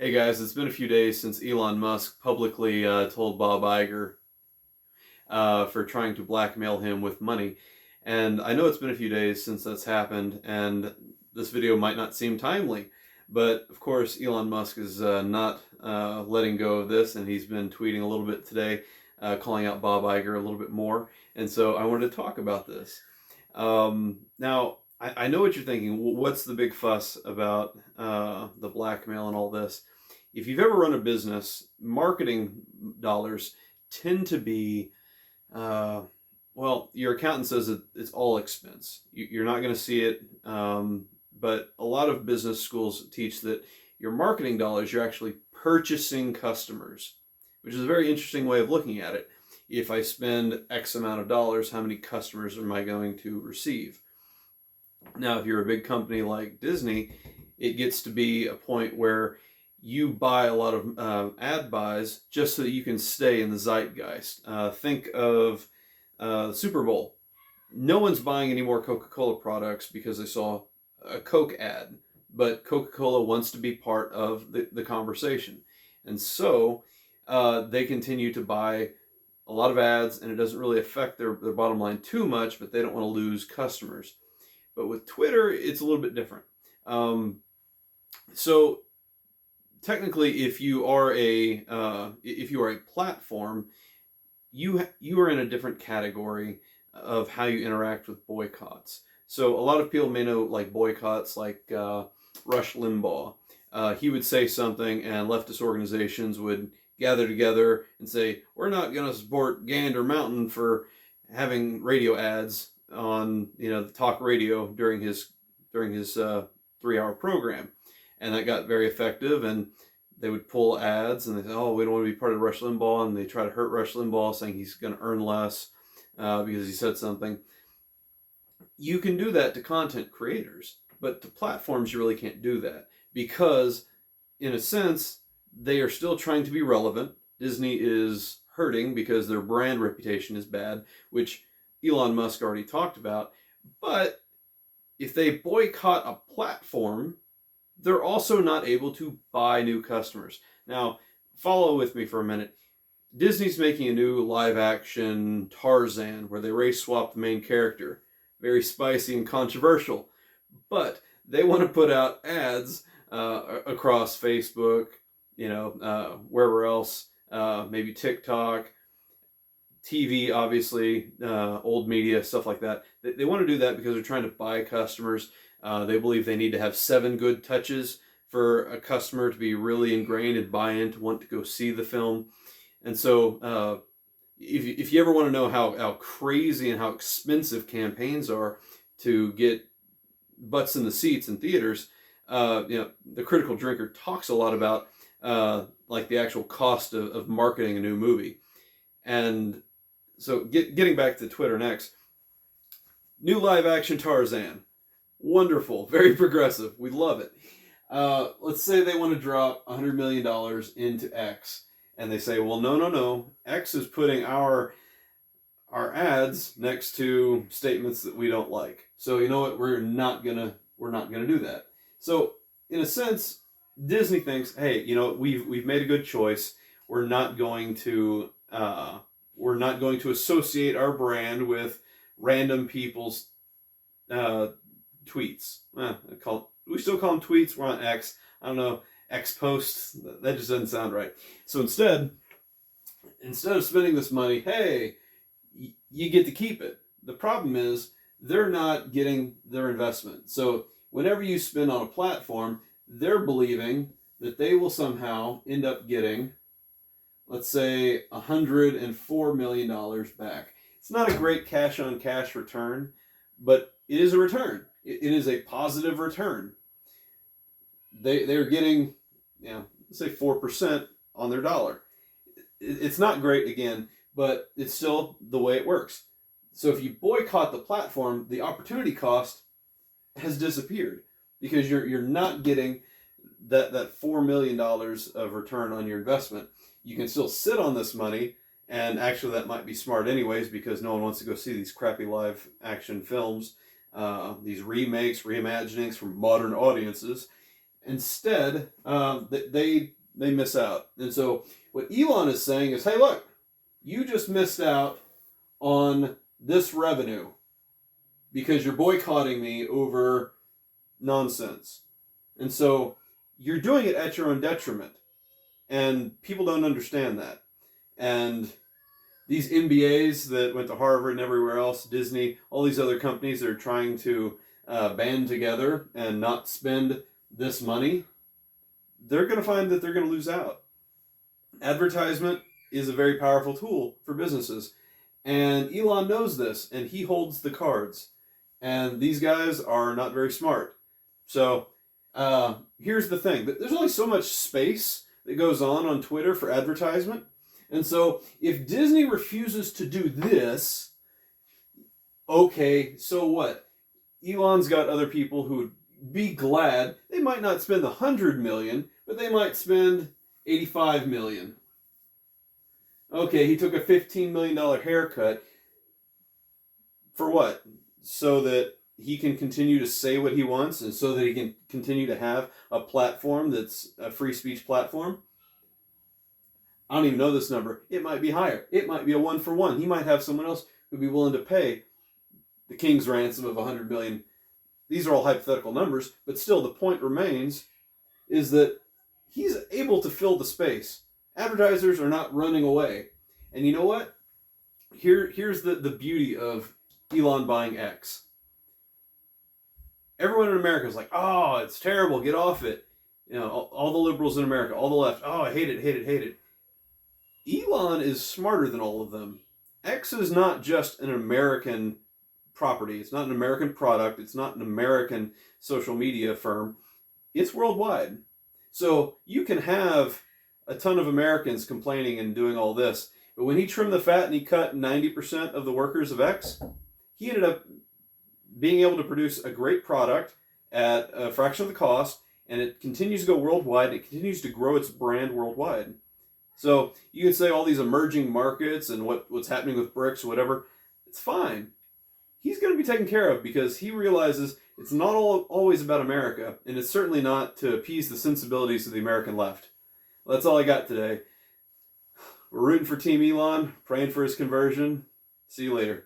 Hey guys, it's been a few days since Elon Musk publicly told Bob Iger for trying to blackmail him with money. And I know it's been a few days since that's happened, and this video might not seem timely, but of course Elon Musk is not letting go of this, and he's been tweeting a little bit today, calling out Bob Iger a little bit more. And so I wanted to talk about this. Now, I know what you're thinking. What's the big fuss about the blackmail and all this? If you've ever run a business, marketing dollars tend to be, well, your accountant says that it's all expense. You're not going to see it, but a lot of business schools teach that your marketing dollars, you're actually purchasing customers, which is a very interesting way of looking at it. If I spend X amount of dollars, how many customers am I going to receive? Now, if you're a big company like Disney, it gets to be a point where you buy a lot of ad buys just so that you can stay in the zeitgeist. Think of the Super Bowl. No one's buying any more Coca-Cola products because they saw a Coke ad, but Coca-Cola wants to be part of the conversation. And so they continue to buy a lot of ads, and it doesn't really affect their bottom line too much, but they don't want to lose customers. But with Twitter, it's a little bit different. So technically, if you are a platform, you are in a different category of how you interact with boycotts. So a lot of people may know like boycotts, like Rush Limbaugh. He would say something, and leftist organizations would gather together and say, "We're not going to support Gander Mountain for having radio ads on the talk radio during his 3-hour program," and that got very effective. And they would pull ads, and they say, "Oh, we don't want to be part of Rush Limbaugh," and they try to hurt Rush Limbaugh, saying he's going to earn less because he said something. You can do that to content creators, but to platforms you really can't do that, because in a sense they are still trying to be relevant. Disney is hurting because their brand reputation is bad, which Elon Musk already talked about. But if they boycott a platform, they're also not able to buy new customers. Now, follow with me for a minute. Disney's making a new live-action Tarzan where they race swap the main character. Very spicy and controversial. But they want to put out ads across Facebook, wherever else, maybe TikTok, TV, obviously, old media, stuff like that. They want to do that because they're trying to buy customers. They believe they need to have 7 good touches for a customer to be really ingrained and buy in, to want to go see the film. And so if you ever want to know how crazy and how expensive campaigns are to get butts in the seats in theaters, the Critical Drinker talks a lot about like the actual cost of marketing a new movie. And so getting back to Twitter next, new live action Tarzan. Wonderful, very progressive. We love it. Let's say they want to drop $100 million into X, and they say, well, no. X is putting our ads next to statements that we don't like. So you know what? We're not gonna do that. So in a sense, Disney thinks, hey, we've made a good choice. We're not going to associate our brand with random people's tweets. We still call them tweets. We're on X. I don't know, X posts. That just doesn't sound right. So instead of spending this money, hey, you get to keep it. The problem is they're not getting their investment. So whenever you spend on a platform, they're believing that they will somehow end up getting, let's say, $104 million back. It's not a great cash-on-cash return, but it is a return. It is a positive return. They're getting, let's say 4% on their dollar. It's not great, again, but it's still the way it works. So if you boycott the platform, the opportunity cost has disappeared, because you're not getting that $4 million of return on your investment. You can still sit on this money, and actually that might be smart anyways, because no one wants to go see these crappy live action films, these remakes, reimaginings from modern audiences. Instead, they miss out. And so what Elon is saying is, hey, look, you just missed out on this revenue because you're boycotting me over nonsense. And so you're doing it at your own detriment. And people don't understand that. And these MBAs that went to Harvard and everywhere else, Disney, all these other companies that are trying to band together and not spend this money, they're going to find that they're going to lose out. Advertisement is a very powerful tool for businesses. And Elon knows this, and he holds the cards. And these guys are not very smart. So here's the thing. There's only so much space that goes on Twitter for advertisement. And so if Disney refuses to do this, okay, so what? Elon's got other people who would be glad. They might not spend the $100 million, but they might spend $85 million. Okay, he took a $15 million haircut. For what? So that he can continue to say what he wants and so that he can continue to have a platform that's a free speech platform? I don't even know this number. It might be higher. It might be a 1-for-1. He might have someone else who'd be willing to pay the king's ransom of $100 million. These are all hypothetical numbers, but still the point remains is that he's able to fill the space. Advertisers are not running away. And you know what? Here's the beauty of Elon buying X. Everyone in America is like, oh, it's terrible, get off it. You know, all the liberals in America, all the left, oh, I hate it, hate it, hate it. Elon is smarter than all of them. X is not just an American property. It's not an American product. It's not an American social media firm. It's worldwide. So you can have a ton of Americans complaining and doing all this. But when he trimmed the fat and he cut 90% of the workers of X, he ended up being able to produce a great product at a fraction of the cost, and it continues to go worldwide. It continues to grow its brand worldwide. So you can say all these emerging markets and what's happening with BRICS, whatever, it's fine. He's going to be taken care of because he realizes it's not always about America, and it's certainly not to appease the sensibilities of the American left. Well, that's all I got today. We're rooting for Team Elon, praying for his conversion. See you later.